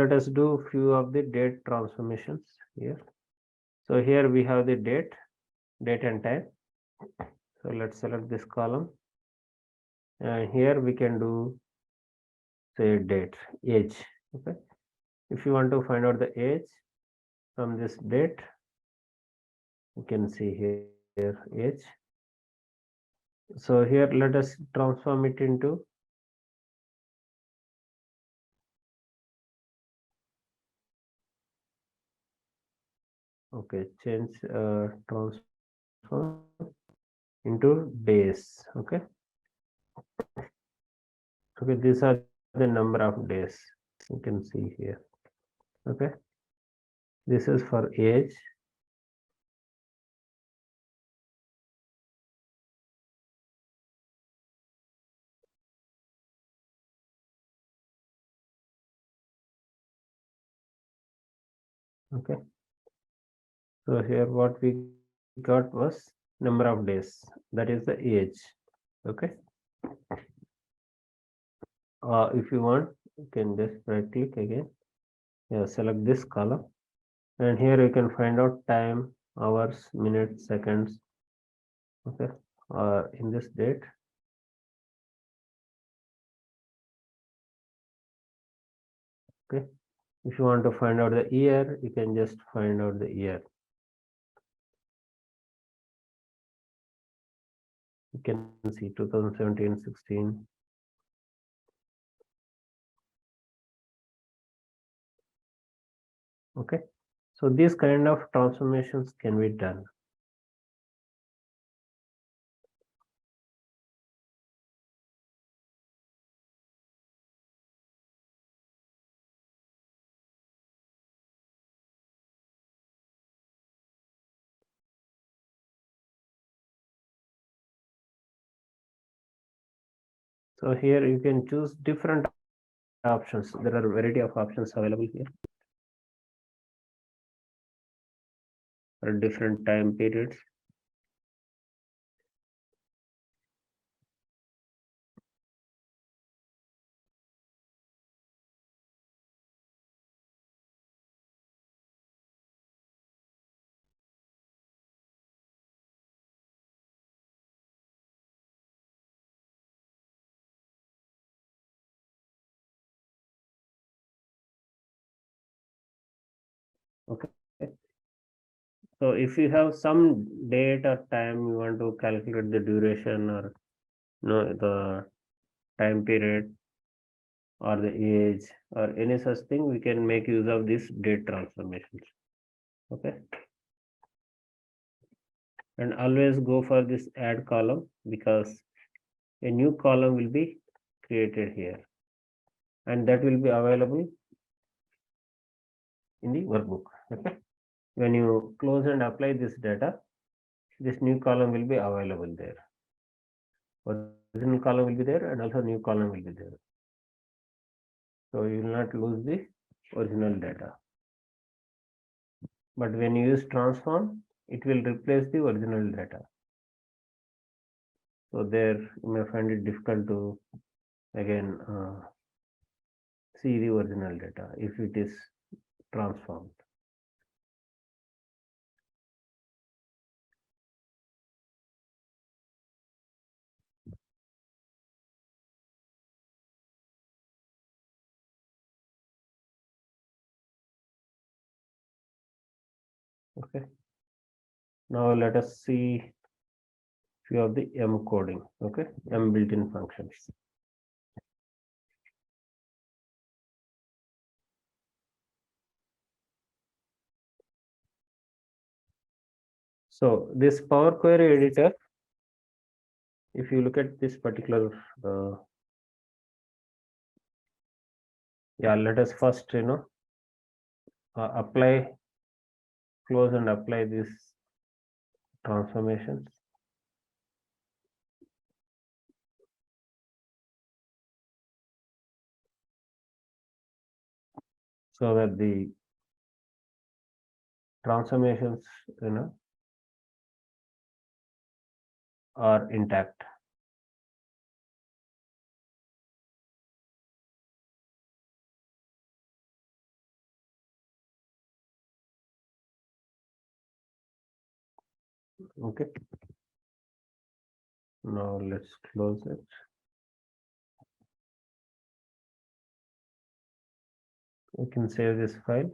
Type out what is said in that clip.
let us do few of the date transformations here. So here we have the date and time. So let's select this column, and here we can do, say, date, age. Okay, if you want to find out the age from this date, you can see here age. So here let us transform it into change transform into days. Okay, these are the number of days you can see here. Okay, this is for age. Okay, so here what we got was number of days, that is the age. Okay, if you want, you can just right click again, select this column, and here you can find out time, hours, minutes, seconds. Okay, in this date. Okay, if you want to find out the year, you can just find out the year. You can see 2017, 16. Okay, so these kind of transformations can be done. So here you can choose different options. There are a variety of options available here for different time periods. Okay, so if you have some date or time you want to calculate the duration or the time period or the age or any such thing, we can make use of this date transformations. Okay, and always go for this add column, because a new column will be created here, and that will be available in the workbook. Okay, when you close and apply this data, this new column will be available there. Original column will be there, and also new column will be there. So you will not lose the original data. But when you use transform, it will replace the original data. So there you may find it difficult to again see the original data if it is transformed. Okay, now let us see few of the M coding. Okay, M built-in functions. So this Power Query editor, if you look at this particular, let us first apply, close and apply these transformations. So that the transformations are intact. Okay. Now let's close it. We can save this file.